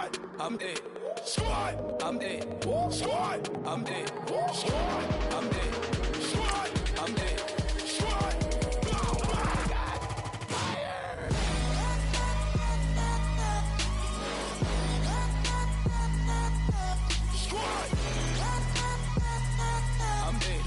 Squad, I'm dead. Squad, I'm dead. Squad, I'm dead. Squad, I'm dead. Squad, I'm dead. Squad. Oh my God. Fire. Squad. I'm dead.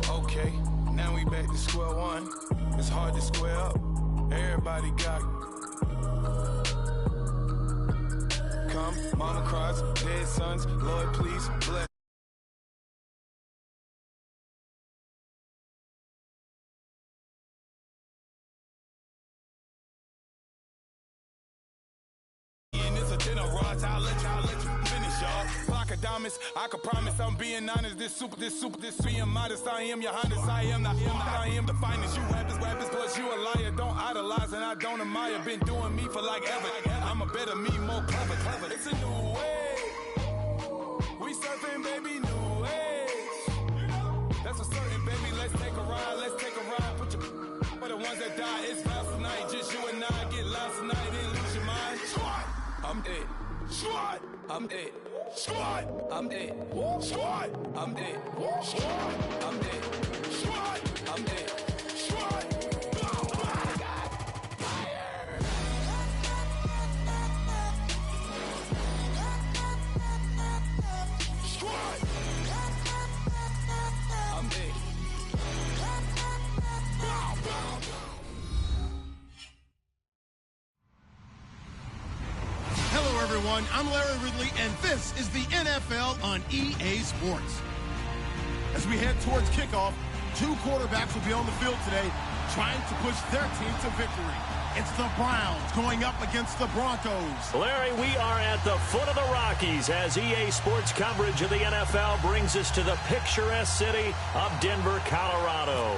Okay, now we back to square one. It's hard to square up. Everybody got come, mama cries, dead sons, Lord please bless. I'll let you finish, y'all. Block of diamonds, I can promise I'm being honest. This being modest. I am your highness, I am the finest. You rappers, plus you a liar. Don't idolize and I don't admire. Been doing me for like ever. I'm a better me, more clever. It's a new way. We surfing, baby, new age. That's for certain, baby. Let's take a ride. Put your for the ones that die. It's vows tonight. Just you and I get lost tonight. Then lose your mind. I'm dead. Squad, I'm dead. Squad, I'm dead. Squad, I'm dead. Squad, I'm dead. Squad, I'm dead. Squad. Oh my God. Fire. Squad. I'm dead. Hello, everyone. I'm Larry Ridley, and this is the NFL on EA Sports. As we head towards kickoff, two quarterbacks will be on the field today trying to push their team to victory. It's the Browns going up against the Broncos. Larry, we are at the foot of the Rockies as EA Sports coverage of the NFL brings us to the picturesque city of Denver, Colorado.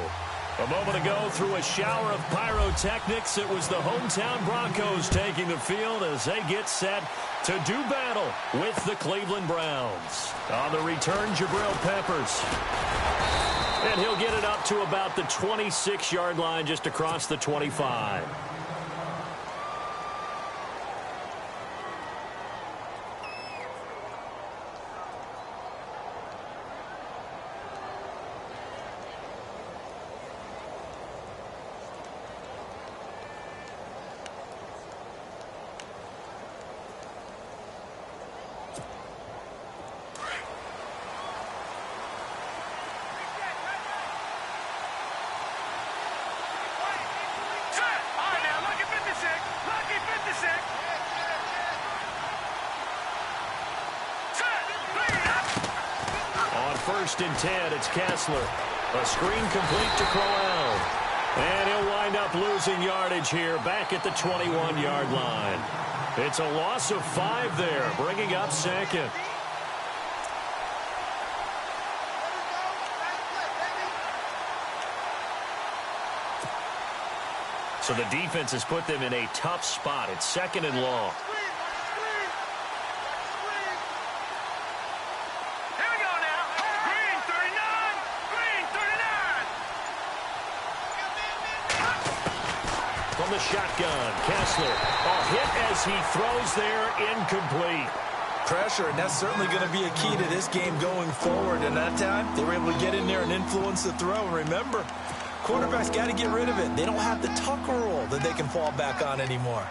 A moment ago, through a shower of pyrotechnics, it was the hometown Broncos taking the field as they get set to do battle with the Cleveland Browns. On the return, Jabril Peppers. And he'll get it up to about the 26-yard line, just across the 25. First and 10, it's Kessler. A screen complete to Crowell. And he'll wind up losing yardage here back at the 21-yard line. It's a loss of 5 there, bringing up second. So the defense has put them in a tough spot. It's second and long. From the shotgun, Kessler. A hit as he throws there, incomplete. Pressure, and that's certainly going to be a key to this game going forward. And that time, they were able to get in there and influence the throw. Remember, quarterbacks got to get rid of it. They don't have the tuck rule that they can fall back on anymore.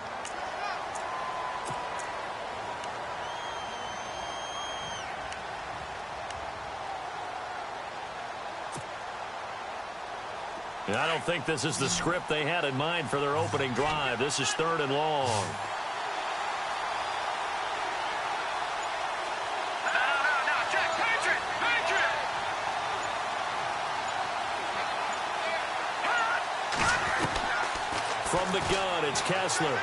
I don't think this is the script they had in mind for their opening drive. This is third and long. No, Jack, Patrick! From the gun, it's Kessler.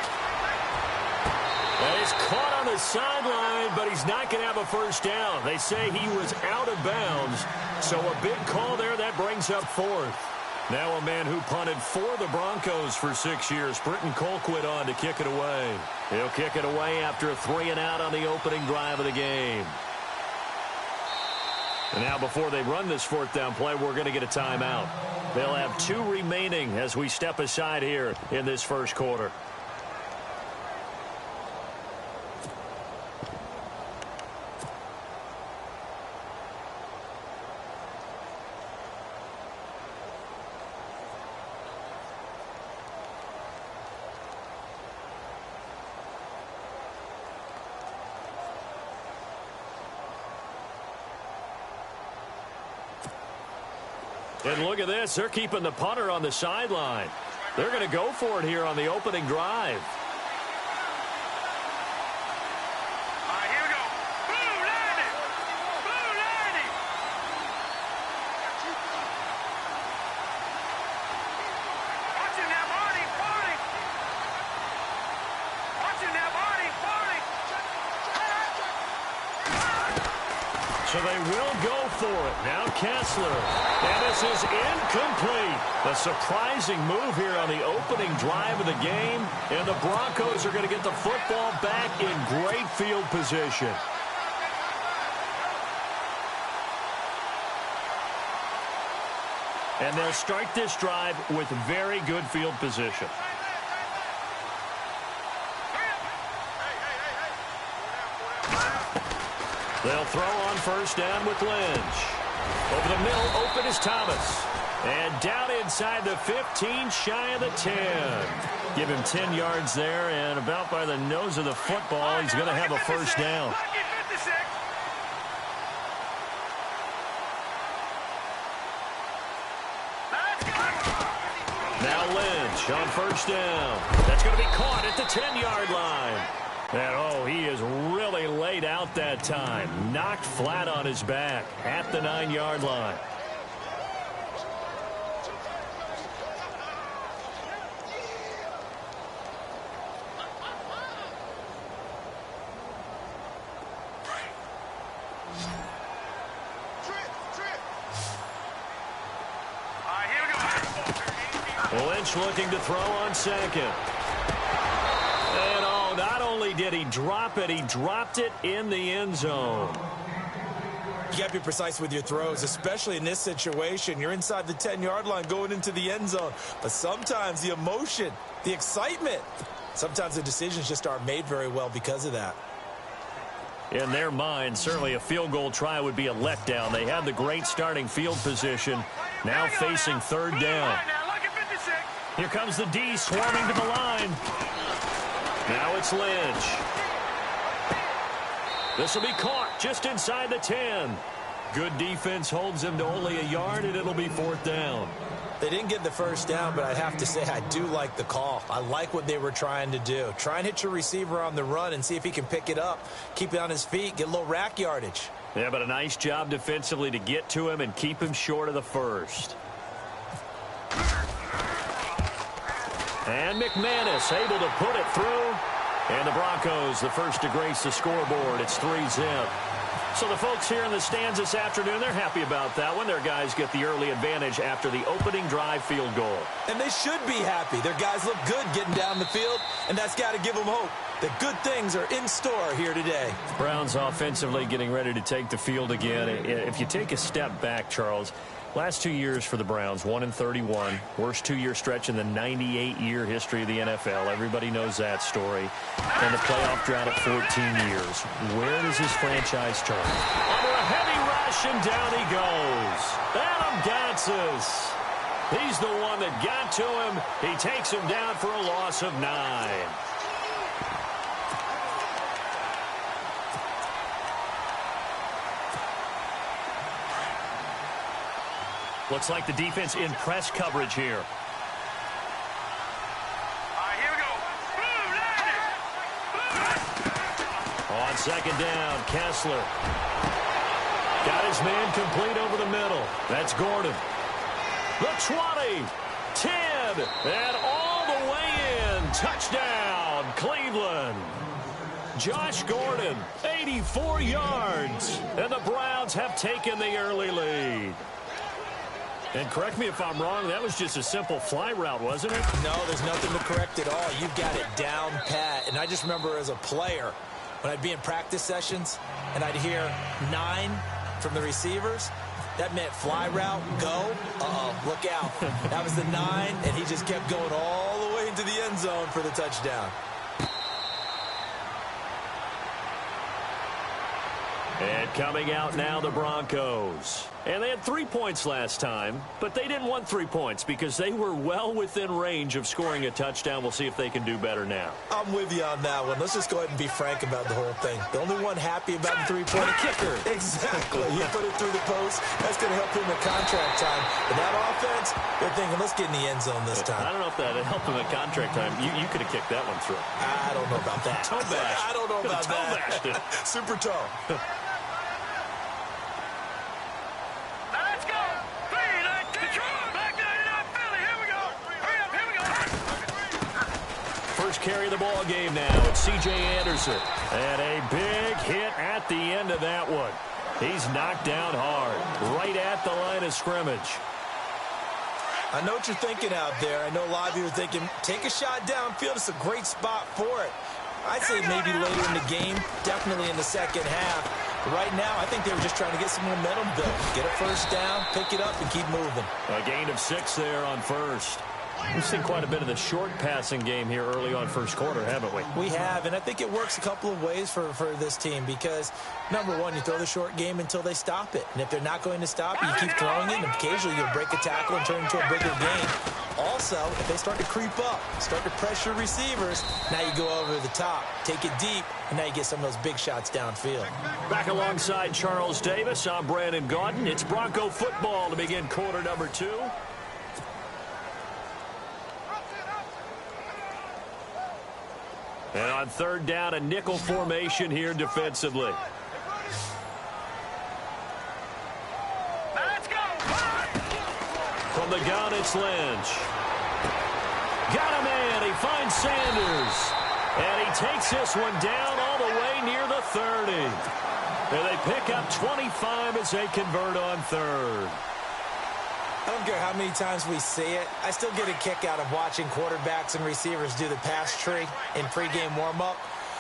And he's caught on the sideline, but he's not going to have a first down. They say he was out of bounds, so a big call there that brings up fourth. Now a man who punted for the Broncos for 6 years, Britton Colquitt, on to kick it away. He'll kick it away after a 3-and-out on the opening drive of the game. And now before they run this fourth down play, we're going to get a timeout. They'll have 2 remaining as we step aside here in this first quarter. And look at this. They're keeping the punter on the sideline. They're going to go for it here on the opening drive. All right, here we go. Boom, landing. Boom, landing. Watch him now, Barney. Barney. Watch him now, Barney. Barney. So they will go for it. Now Kessler. And this is incomplete. A surprising move here on the opening drive of the game. And the Broncos are going to get the football back in great field position. And they'll start this drive with very good field position. They'll throw on first down with Lynch. Over the middle, open is Thomas. And down inside the 15, shy of the 10. Give him 10 yards there, and about by the nose of the football, he's going to have a first down. Now Lynch on first down. That's going to be caught at the 10-yard line. And, oh, he is really laid out that time. Knocked flat on his back at the 9-yard line. Lynch looking to throw on second. And oh, not only did he drop it, he dropped it in the end zone. You got to be precise with your throws, especially in this situation. You're inside the 10-yard line going into the end zone. But sometimes the emotion, the excitement, sometimes the decisions just aren't made very well because of that. In their mind, certainly a field goal try would be a letdown. They had the great starting field position, now facing third down. Here comes the D swarming to the line. Now it's Lynch. This will be caught just inside the 10. Good defense holds him to only a yard, and it'll be fourth down. They didn't get the first down, but I have to say I do like the call. I like what they were trying to do. Try and hit your receiver on the run and see if he can pick it up, keep it on his feet, get a little rack yardage. Yeah, but a nice job defensively to get to him and keep him short of the first. And McManus able to put it through. And the Broncos, the first to grace the scoreboard. It's 3-zip. So the folks here in the stands this afternoon, they're happy about that one. Their guys get the early advantage after the opening drive field goal. And they should be happy. Their guys look good getting down the field, and that's got to give them hope that good things are in store here today. Browns offensively getting ready to take the field again. If you take a step back, Charles, last 2 years for the Browns, 1-31. Worst 2-year stretch in the 98-year history of the NFL. Everybody knows that story. And the playoff drought at 14 years. Where does this franchise turn? Under a heavy rush, and down he goes. Adam Gotsis. He's the one that got to him. He takes him down for a loss of 9. Looks like the defense in press coverage here. All right, here we go. Boom, On second down, Kessler. Got his man complete over the middle. That's Gordon. The 20, 10, and all the way in. Touchdown, Cleveland. Josh Gordon, 84 yards. And the Browns have taken the early lead. And correct me if I'm wrong, that was just a simple fly route, wasn't it? No, there's nothing to correct at all. You've got it down pat. And I just remember as a player, when I'd be in practice sessions and I'd hear 9 from the receivers, that meant fly route, go, look out. That was the 9, and he just kept going all the way into the end zone for the touchdown. And coming out now, the Broncos. And they had 3 points last time, but they didn't want 3 points because they were well within range of scoring a touchdown. We'll see if they can do better now. I'm with you on that one. Let's just go ahead and be frank about the whole thing. The only one happy about the three-point kicker. Exactly. He put it through the post. That's going to help him at contract time. But that offense, they're thinking, let's get in the end zone this time. I don't know if that helped him at contract time. You could have kicked that one through. I don't know about that. Toe bash. I don't know about toe bashed it. Super toe. First carry of the ball game now. It's C.J. Anderson. And a big hit at the end of that one. He's knocked down hard, right at the line of scrimmage. I know what you're thinking out there. I know a lot of you are thinking, take a shot downfield. It's a great spot for it. I'd say maybe later in the game, definitely in the second half. But right now, I think they were just trying to get some momentum built. Get a first down, pick it up, and keep moving. A gain of 6 there on first. We've seen quite a bit of the short passing game here early on first quarter, haven't we? We have, and I think it works a couple of ways for this team because, number one, you throw the short game until they stop it. And if they're not going to stop it, you keep throwing it, and occasionally you'll break a tackle and turn it into a bigger game. Also, if they start to creep up, start to pressure receivers, now you go over the top, take it deep, and now you get some of those big shots downfield. Back alongside Charles Davis, I'm Brandon Gaudin. It's Bronco football to begin quarter number 2. And on third down, a nickel formation here defensively. Let's go. From the gun, it's Lynch. Got a man. He finds Sanders. And he takes this one down all the way near the 30. And they pick up 25 as they convert on third. I don't care how many times we see it. I still get a kick out of watching quarterbacks and receivers do the pass tree in pregame warm-up.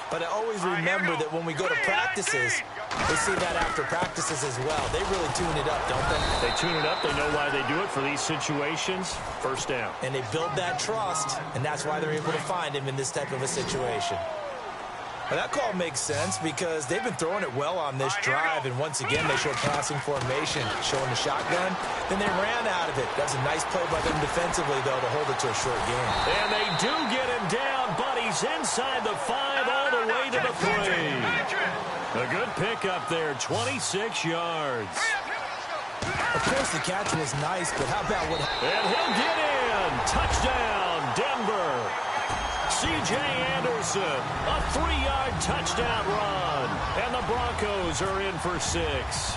But I always remember that when we go to practices, we see that after practices as well. They really tune it up, don't they? They tune it up. They know why they do it for these situations. First down. And they build that trust, and that's why they're able to find him in this type of a situation. Well, that call makes sense because they've been throwing it well on this drive, and once again they showed passing formation, showing the shotgun. Then they ran out of it. That's a nice play by them defensively, though, to hold it to a short game. And they do get him down, but he's inside the 5 all the way to the 3. A good pickup there, 26 yards. Of course, the catch was nice, but how about what... And he'll get in. Touchdown, Denver. C.J. Anderson, a 3-yard touchdown run. And the Broncos are in for 6.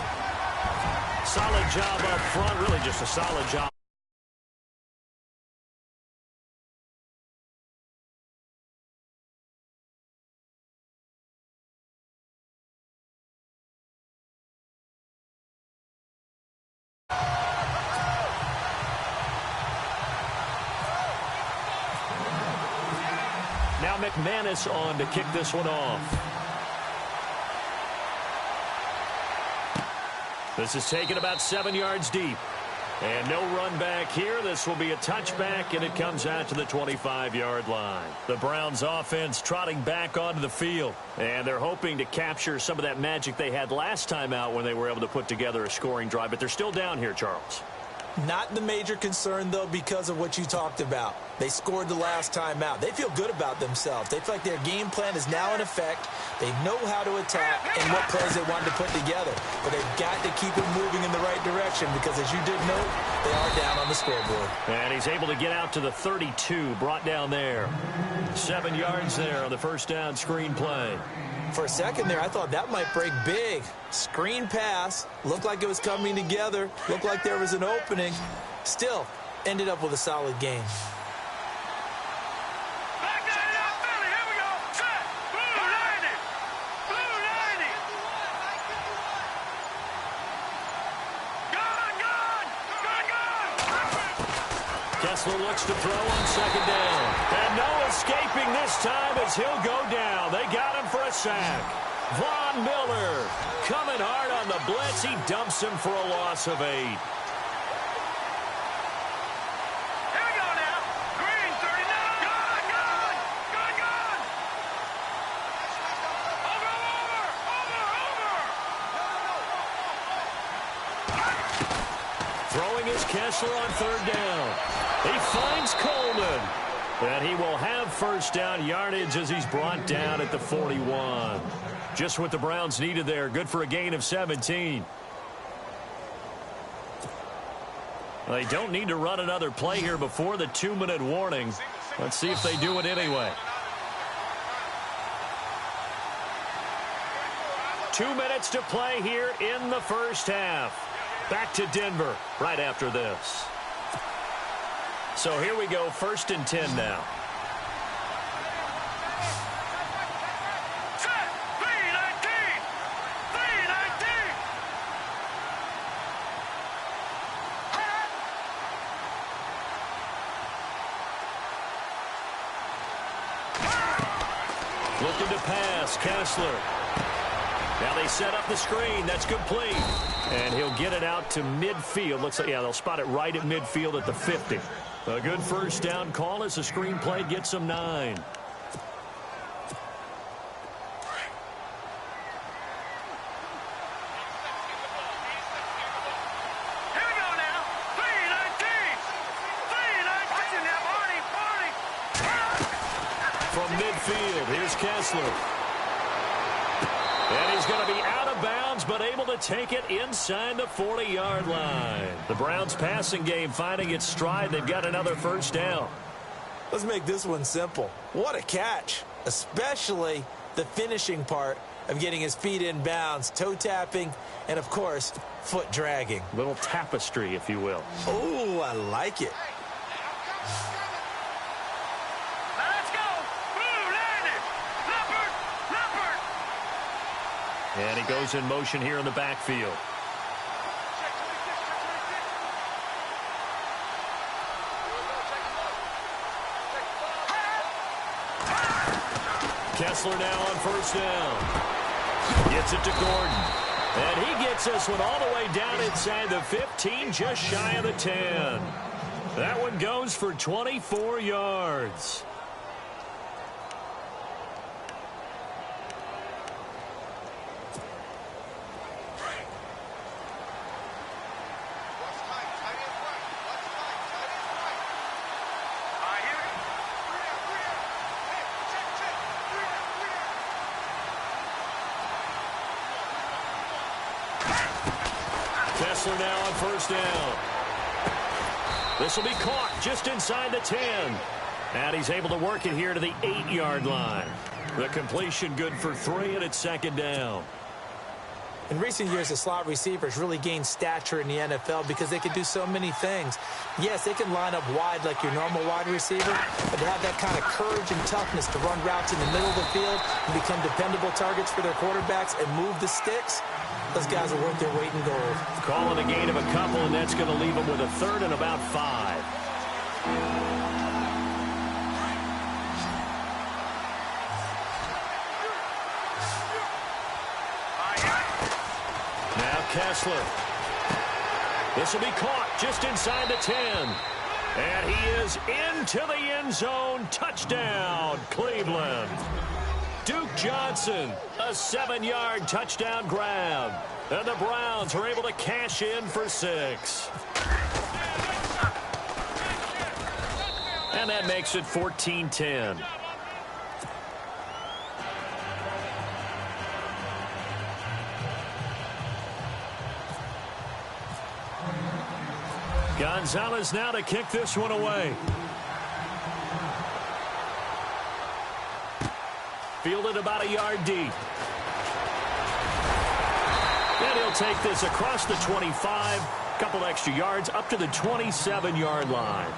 Solid job up front, really just a solid job. Now McManus on to kick this one off. This is taken about 7 yards deep. And no run back here. This will be a touchback, and it comes out to the 25-yard line. The Browns offense trotting back onto the field. And they're hoping to capture some of that magic they had last time out when they were able to put together a scoring drive. But they're still down here, Charles. Not the major concern, though, because of what you talked about. They scored the last time out. They feel good about themselves. They feel like their game plan is now in effect. They know how to attack and what plays they wanted to put together. But they've got to keep it moving in the right direction because, as you did note, they are down on the scoreboard. And he's able to get out to the 32, brought down there. 7 yards there on the first down screen play. For a second there, I thought that might break big. Screen pass. Looked like it was coming together. Looked like there was an opening. Still, ended up with a solid game. Kessler looks to throw on second down. And no escaping this time as he'll go down. They got him for a sack. Von Miller coming hard on the blitz. He dumps him for a loss of 8. Here we go now. Green, 39. Good. Over. Throwing is Kessler on third down. He finds Coleman. And he will have first down yardage as he's brought down at the 41. Just what the Browns needed there. Good for a gain of 17. Well, they don't need to run another play here before the 2-minute warning. Let's see if they do it anyway. 2 minutes to play here in the first half. Back to Denver right after this. So here we go, 1st and 10 now. Set. 319. Looking to pass, Kessler. Now they set up the screen. That's complete. And he'll get it out to midfield. Looks like, yeah, they'll spot it right at midfield at the 50. A good first down call as the screen play gets them 9. Here we go now. 319. Watching that, Barney. From midfield, here's Kessler. And he's going to be out of bounds, but able to take it inside the 40-yard line. The Browns passing game finding its stride. They've got another first down. Let's make this one simple. What a catch, especially the finishing part of getting his feet in bounds, toe tapping, and, of course, foot dragging. Little tapestry, if you will. Oh, I like it. Now let's go. Blue landed. Leopard. And he goes in motion here in the backfield. Kessler now on first down. Gets it to Gordon. And he gets this one all the way down inside the 15, just shy of the 10. That one goes for 24 yards. Kessler now on first down. This will be caught just inside the 10. And he's able to work it here to the 8-yard line. The completion good for 3, and it's second down. In recent years, the slot receivers really gained stature in the NFL because they can do so many things. Yes, they can line up wide like your normal wide receiver, but to have that kind of courage and toughness to run routes in the middle of the field and become dependable targets for their quarterbacks and move the sticks, those guys are worth their weight in gold. Calling a gain of a couple, and that's going to leave them with a 3rd and about 5. Kessler. This will be caught just inside the 10. And he is into the end zone. Touchdown, Cleveland. Duke Johnson, a 7-yard touchdown grab. And the Browns are able to cash in for 6. And that makes it 14-10. Gonzalez now to kick this one away. Fielded about a yard deep. And he'll take this across the 25. Couple extra yards up to the 27-yard line.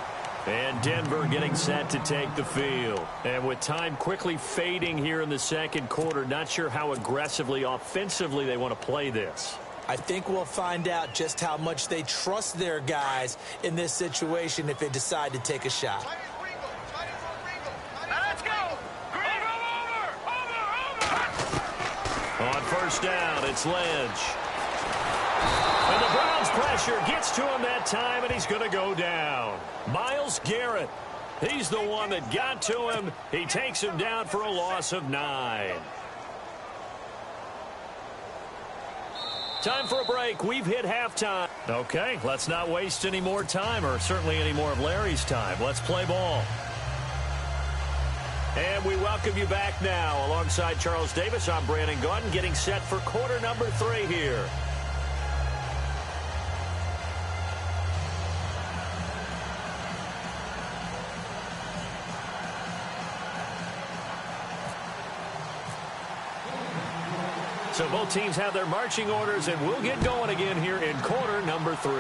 And Denver getting set to take the field. And with time quickly fading here in the second quarter, not sure how aggressively, offensively they want to play this. I think we'll find out just how much they trust their guys in this situation if they decide to take a shot. Let's go! Over! On first down, it's Lynch. And the Browns' pressure gets to him that time, and he's going to go down. Myles Garrett, he's the one that got to him. He takes him down for a loss of 9. Time for a break. We've hit halftime. Okay, let's not waste any more time, or certainly any more of Larry's time. Let's play ball. And we welcome you back now. Alongside Charles Davis, I'm Brandon Gaudin, getting set for quarter number 3 here. So both teams have their marching orders, and we'll get going again here in quarter number 3.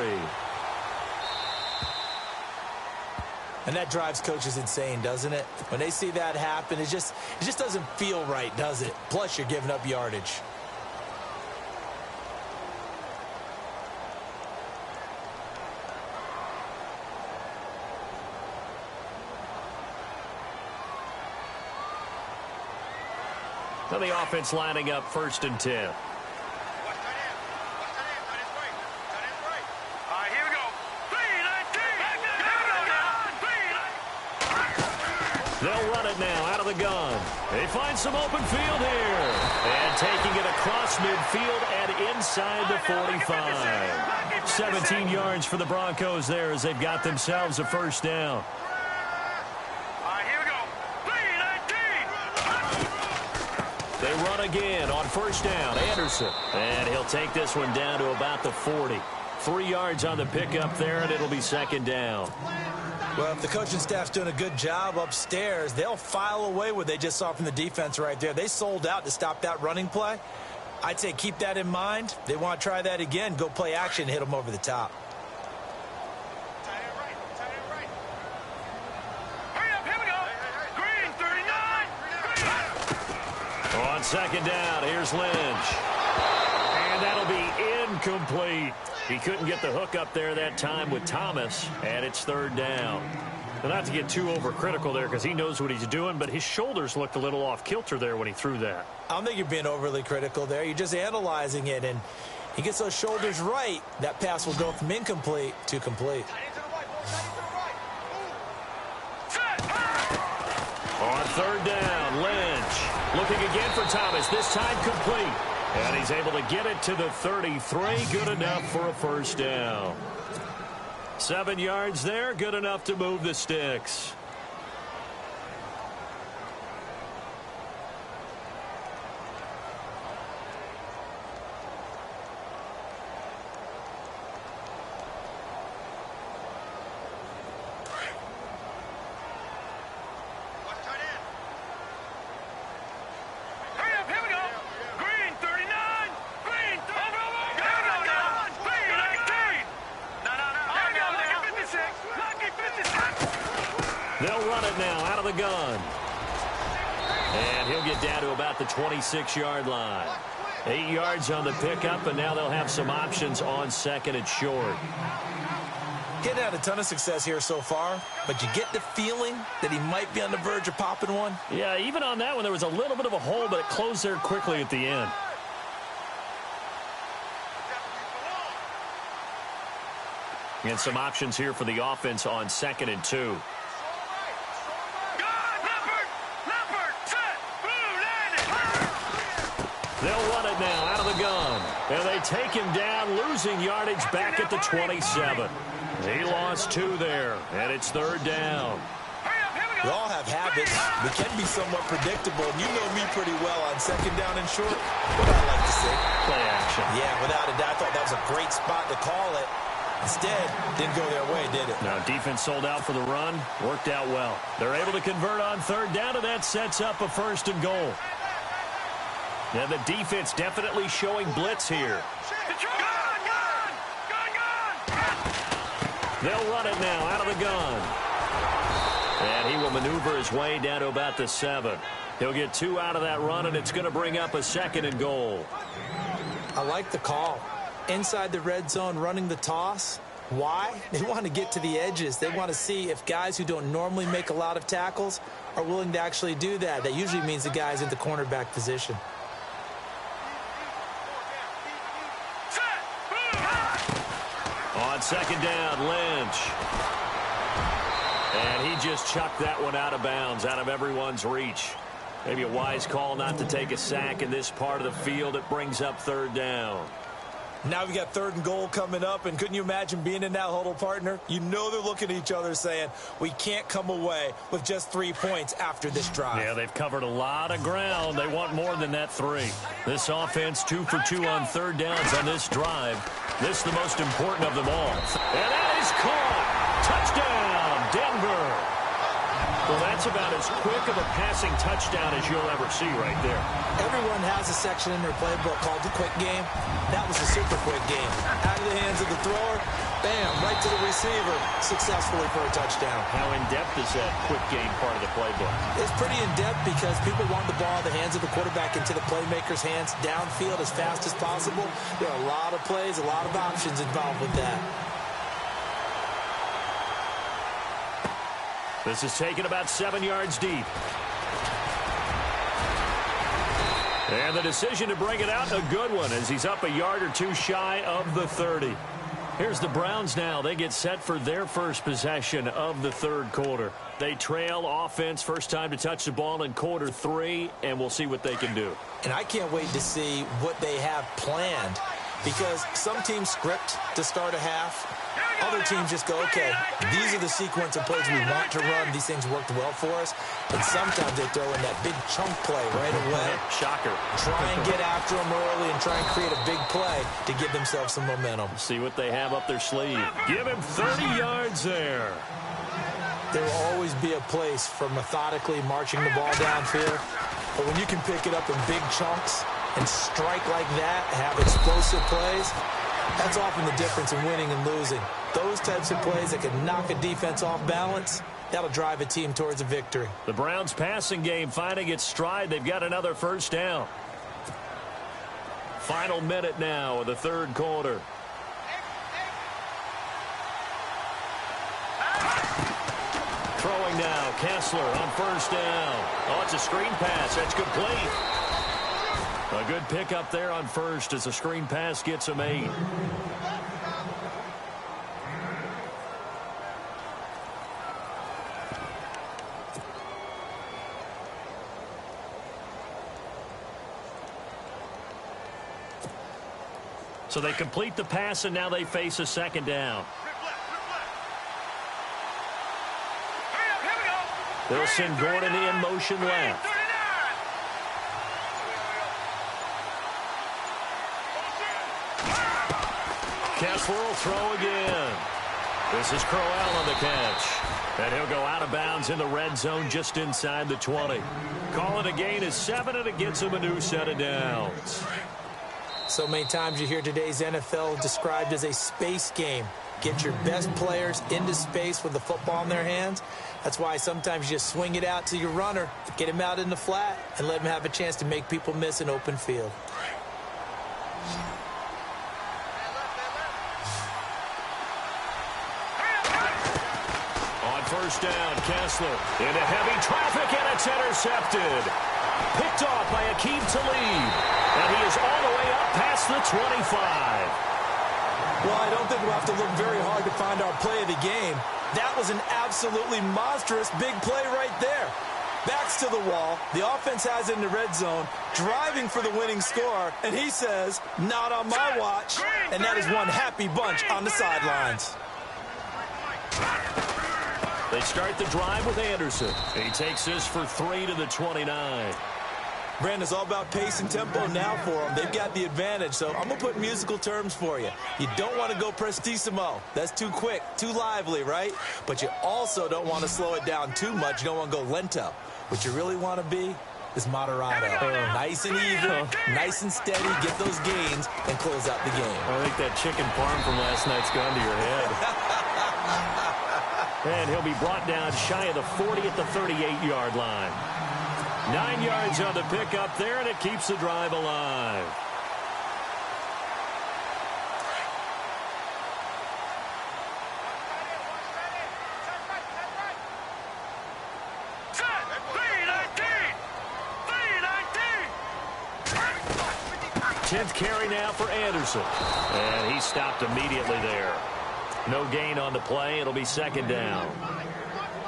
And that drives coaches insane, doesn't it? When they see that happen, it just doesn't feel right, does it? Plus, you're giving up yardage. Now the offense lining up 1st and 10. All right, here we go. They'll run it now out of the gun. They find some open field here. And taking it across midfield and inside the 45. 17 yards for the Broncos there as they've got themselves a first down. They run again on first down. Anderson. And he'll take this one down to about the 40. 3 yards on the pickup there, and it'll be 2nd down. Well, if the coaching staff's doing a good job upstairs, they'll file away what they just saw from the defense right there. They sold out to stop that running play. I'd say keep that in mind. They want to try that again. Go play action, hit them over the top. On 2nd down, here's Lynch. And that'll be incomplete. He couldn't get the hook up there that time with Thomas, and it's 3rd down. Well, not to get too overcritical there because he knows what he's doing, but his shoulders looked a little off kilter there when he threw that. I don't think you're being overly critical there. You're just analyzing it, and he gets those shoulders right. That pass will go from incomplete to complete. On 3rd down, Lynch looking again for Thomas, this time complete. And he's able to get it to the 33, good enough for a first down. 7 yards there, good enough to move the sticks. They'll run it now out of the gun. And he'll get down to about the 26-yard line. 8 yards on the pickup, and now they'll have some options on 2nd and short. Getting had a ton of success here so far, but you get the feeling that he might be on the verge of popping one. Yeah, even on that one, there was a little bit of a hole, but it closed there quickly at the end. And some options here for the offense on 2nd and 2. They'll run it now out of the gun. And they take him down, losing yardage back at the 27. He lost 2 there, and it's 3rd down. We all have habits. We can be somewhat predictable, and you know me pretty well on 2nd down and short. What I like to see. Play action. Yeah, without a doubt. I thought that was a great spot to call it. Instead, didn't go their way, did it? Now, defense sold out for the run. Worked out well. They're able to convert on 3rd down, and that sets up a 1st and goal. And the defense definitely showing blitz here. They'll run it now out of the gun. And he will maneuver his way down to about the 7. He'll get 2 out of that run, and it's going to bring up a 2nd and goal. I like the call. inside the red zone running the toss. Why? They want to get to the edges. They want to see if guys who don't normally make a lot of tackles are willing to actually do that. That usually means the guy's in the cornerback position. On second down, Lynch. And he just chucked that one out of bounds, out of everyone's reach. Maybe a wise call not to take a sack in this part of the field. It brings up third down. Now we've got 3rd and goal coming up, and couldn't you imagine being in that huddle, partner? You know they're looking at each other saying, we can't come away with just 3 points after this drive. Yeah, they've covered a lot of ground. They want more than that 3. This offense 2 for 2 on third downs on this drive. This is the most important of them all. And that is caught. Touchdown, Denver. Well, that's about as quick of a passing touchdown as you'll ever see right there. Everyone has a section in their playbook called the quick game. That was a super quick game. Out of the hands of the thrower, bam, right to the receiver, successfully for a touchdown. How in-depth is that quick game part of the playbook? It's pretty in-depth because people want the ball in the hands of the quarterback into the playmaker's hands downfield as fast as possible. There are a lot of plays, a lot of options involved with that. This is taken about 7 yards deep. And the decision to bring it out, a good one, as he's up a yard or two shy of the 30. Here's the Browns now. They get set for their first possession of the third quarter. They trail offense, first time to touch the ball in quarter 3, and we'll see what they can do. And I can't wait to see what they have planned, because some teams script to start a half. Other teams just go, okay, these are the sequence of plays we want to run. These things worked well for us. And sometimes they throw in that big chunk play right away. Shocker. Try and get after them early and try and create a big play to give themselves some momentum. See what they have up their sleeve. Give him 30 yards there. There will always be a place for methodically marching the ball downfield. But when you can pick it up in big chunks and strike like that, have explosive plays, that's often the difference in winning and losing. Those types of plays that can knock a defense off balance, that'll drive a team towards a victory. The Browns passing game finding its stride. They've got another first down. Final minute now of the third quarter. Throwing now, Kessler on first down. Oh, it's a screen pass. That's complete. A good pickup there on first as a screen pass gets him 8. So they complete the pass, and now they face a second down. They'll send Gordon in motion left. Kessler will throw again. This is Crowell on the catch. And he'll go out of bounds in the red zone just inside the 20. Call it a gain of 7, and it gets him a new set of downs. So many times you hear today's NFL described as a space game. Get your best players into space with the football in their hands. That's why sometimes you just swing it out to your runner, get him out in the flat, and let him have a chance to make people miss an open field. On first down, Kessler into heavy traffic, and it's intercepted. Picked off by Aqib Talib, and he is all the way up past the 25. Well, I don't think we'll have to look very hard to find our play of the game. That was an absolutely monstrous big play right there. Backs to the wall. The offense has it in the red zone, driving for the winning score, and he says, not on my watch. And that is one happy bunch on the sidelines. They start the drive with Anderson. He takes this for 3 to the 29. Brandon, it's all about pace and tempo now for them. They've got the advantage, so I'm going to put musical terms for you. You don't want to go prestissimo. That's too quick, too lively, right? But you also don't want to slow it down too much. You don't want to go lento. What you really want to be is moderato. Nice and even, nice and steady, get those gains, and close out the game. I think that chicken parm from last night's gone to your head. And he'll be brought down shy of the 40 at the 38-yard line. 9 yards on the pickup there, and it keeps the drive alive. 10th carry now for Anderson. And he stopped immediately there. No gain on the play. It'll be second down.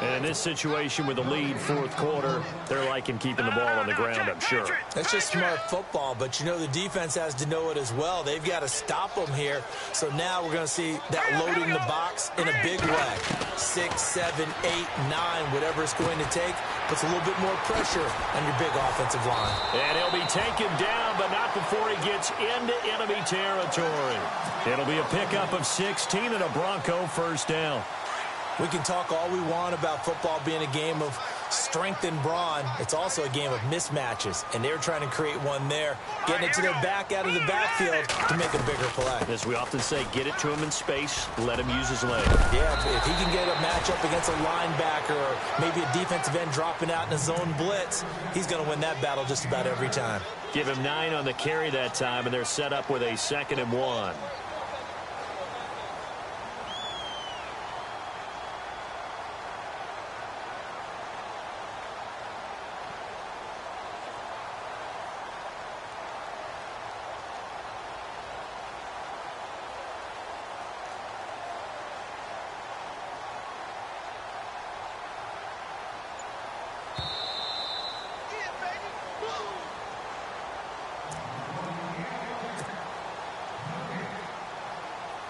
And in this situation with the lead fourth quarter, they're liking keeping the ball on the ground, I'm sure. That's just smart football, but you know the defense has to know it as well. They've got to stop them here. So now we're going to see that loading the box in a big way. 6, 7, 8, 9, whatever it's going to take, puts a little bit more pressure on your big offensive line. And he'll be taken down, but not before he gets into enemy territory. It'll be a pickup of 16 and a Bronco first down. We can talk all we want about football being a game of strength and brawn. It's also a game of mismatches, and they're trying to create one there, getting it to their back out of the backfield to make a bigger play. As we often say, get it to him in space, let him use his leg. Yeah, if he can get a matchup against a linebacker or maybe a defensive end dropping out in a zone blitz, he's going to win that battle just about every time. Give him 9 on the carry that time, and they're set up with a 2nd and 1.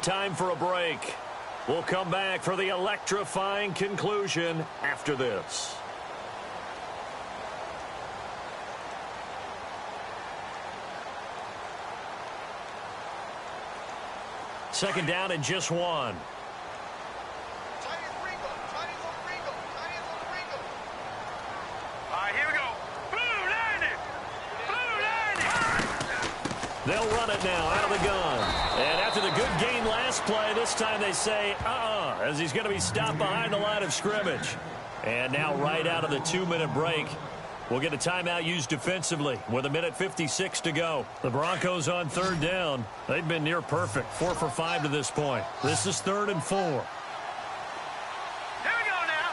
Time for a break. We'll come back for the electrifying conclusion after this. Second down and just 1. They'll run it now out of the gun. And after the good gain last play, this time they say, as he's going to be stopped behind the line of scrimmage. And now right out of the 2-minute break, we'll get a timeout used defensively with 1:56 to go. The Broncos on 3rd down. They've been near perfect, 4 for 5 to this point. This is 3rd and 4. Here we go now.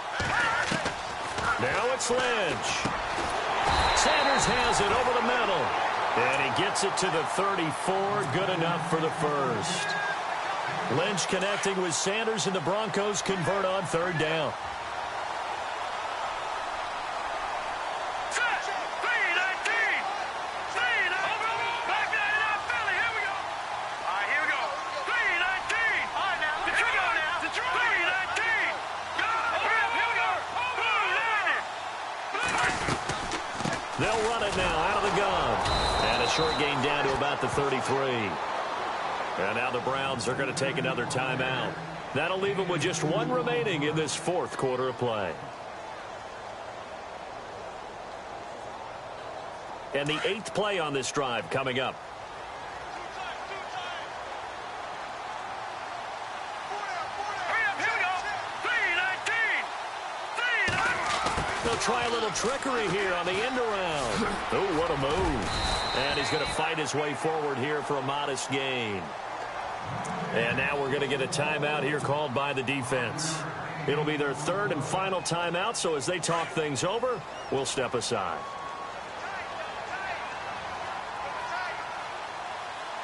Now it's Lynch. Sanders has it over the middle. And he gets it to the 34. Good enough for the first. Lynch connecting with Sanders, and the Broncos convert on 3rd down. They'll run it now out of the gun. And a short gain down to about the 33. And now the Browns are going to take another timeout. That'll leave them with just 1 remaining in this 4th quarter of play. And the 8th play on this drive coming up. They'll try a little trickery here on the end around. Oh, what a move. And he's going to fight his way forward here for a modest gain. And now we're going to get a timeout here called by the defense. It'll be their 3rd and final timeout, so as they talk things over, we'll step aside.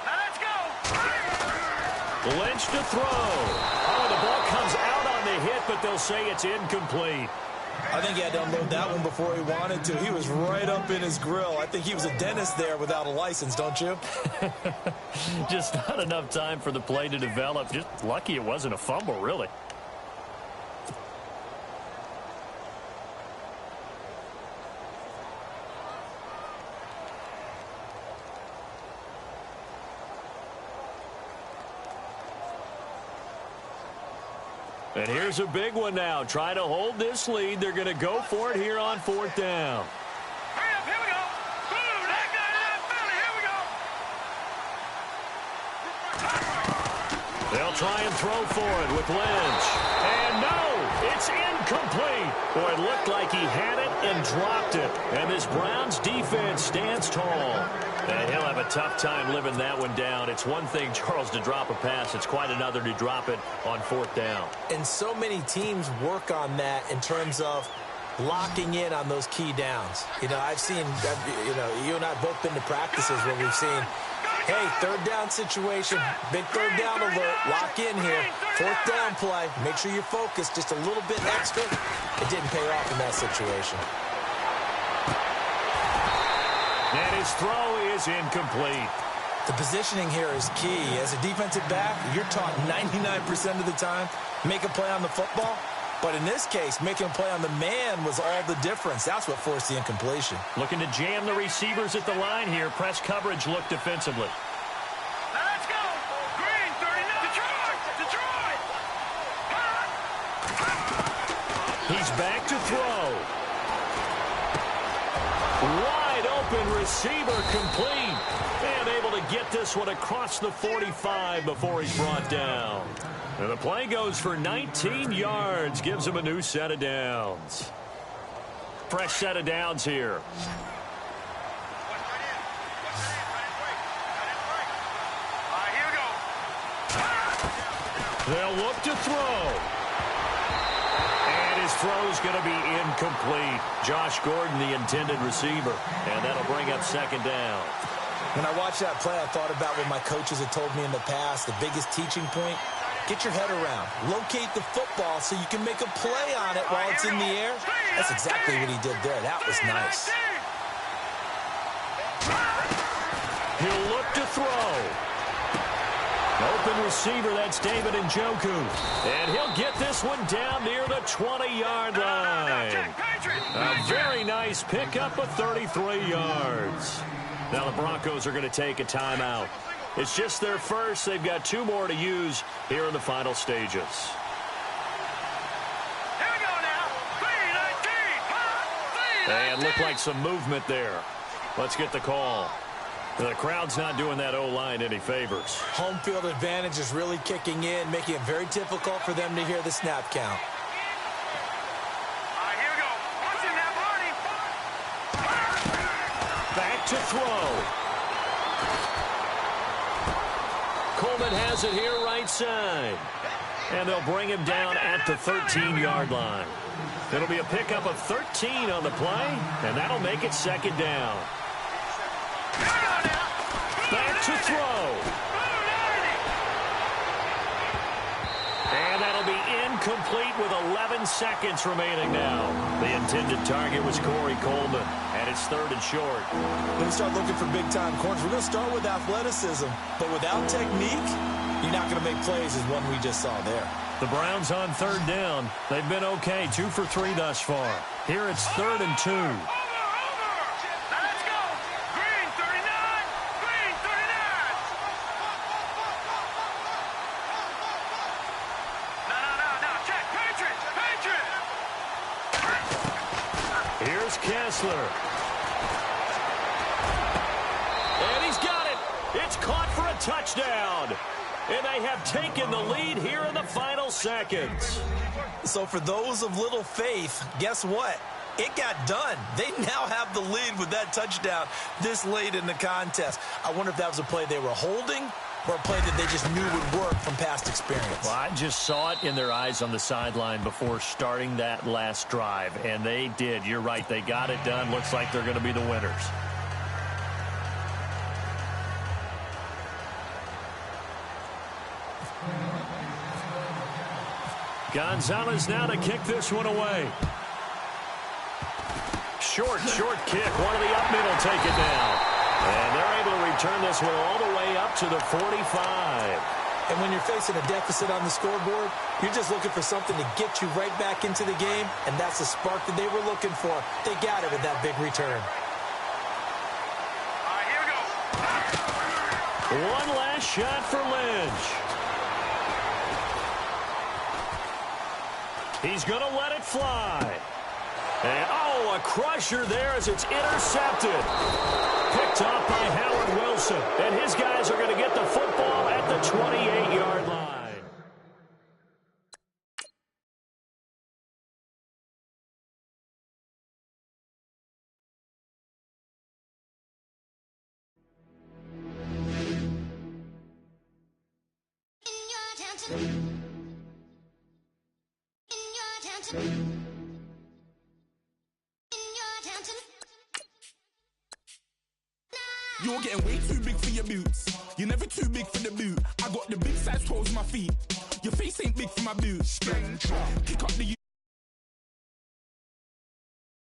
Let's go. Lynch to throw. Oh, the ball comes out on the hit, but they'll say it's incomplete. I think he had to unload that one before he wanted to. He was right up in his grill. I think he was a dentist there without a license, don't you? Just not enough time for the play to develop. Just lucky it wasn't a fumble, really. And here's a big one now. Trying to hold this lead. They're going to go for it here on 4th down. Hurry up, here we go. Boom, that guy, here we go. They'll try and throw for it with Lynch. And no, it's incomplete. Boy, it looked like he had it and dropped it. And this Browns defense stands tall. And he'll have a tough time living that one down. It's one thing, Charles, to drop a pass. It's quite another to drop it on 4th down. And so many teams work on that in terms of locking in on those key downs. You know, I've seen, you know, you and I have both been to practices where we've seen Hey, third down situation. Big third down alert. Lock in here. Fourth down play. Make sure you're focused just a little bit extra. It didn't pay off in that situation. And his throw is incomplete. The positioning here is key. As a defensive back, you're taught 99% of the time, make a play on the football. But in this case, making a play on the man was all the difference. That's what forced the incompletion. Looking to jam the receivers at the line here. Press coverage look defensively. Let's go. Green, 39. Detroit. He's back to throw. Wide open receiver complete. And able to get this one across the 45 before he's brought down. And the play goes for 19 yards. Gives him a new set of downs. Fresh set of downs here. Here we go. They'll look to throw. And his throw's going to be incomplete. Josh Gordon, the intended receiver. And that'll bring up second down. When I watched that play, I thought about what my coaches had told me in the past. The biggest teaching point, get your head around. Locate the football so you can make a play on it while it's in the air. That's exactly what he did there. That was nice. He'll look to throw. Open receiver, that's David Njoku. And he'll get this one down near the 20-yard line. A very nice pickup of 33 yards. Now the Broncos are going to take a timeout. It's just their first. They've got 2 more to use here in the final stages. Here we go now. 3-19. And looked like some movement there. Let's get the call. The crowd's not doing that O-line any favors. Home field advantage is really kicking in, making it very difficult for them to hear the snap count. Here we go. Watch him now, Barney. Back to throw. Coleman has it here right side. And they'll bring him down at the 13-yard line. It'll be a pickup of 13 on the play, and that'll make it second down. Back to throw. And that'll be incomplete with 11 seconds remaining now. The intended target was Corey Coleman, and it's third and short. We're going to start looking for big-time corners. We're going to start with athleticism, but without technique, you're not going to make plays as one we just saw there. The Browns on third down. They've been okay, 2 for 3 thus far. Here it's 3rd and 2. Let's go. Green, 39. Green, 39. No. Check. Patriot. Here's Kessler. And he's got it. It's caught for a touchdown. And they have taken the lead here in the final seconds. So for those of little faith, guess what? It got done. They now have the lead with that touchdown this late in the contest. I wonder if that was a play they were holding or a play that they just knew would work from past experience. Well, I just saw it in their eyes on the sideline before starting that last drive, and they did. You're right. They got it done. Looks like they're going to be the winners. Gonzalez now to kick this one away. Short kick. One of the up middle take it down. And they're able to return this one all the way up to the 45. And when you're facing a deficit on the scoreboard, you're just looking for something to get you right back into the game, and that's the spark that they were looking for. They got it with that big return. Here we go. One last shot for Lynch. He's going to let it fly. And, a crusher there as it's intercepted. Picked off by Howard Wilson. And his guys are going to get the football at the 28-yard line. You're getting way too big for your boots. my feet. Your face ain't big for my boots. Kick up the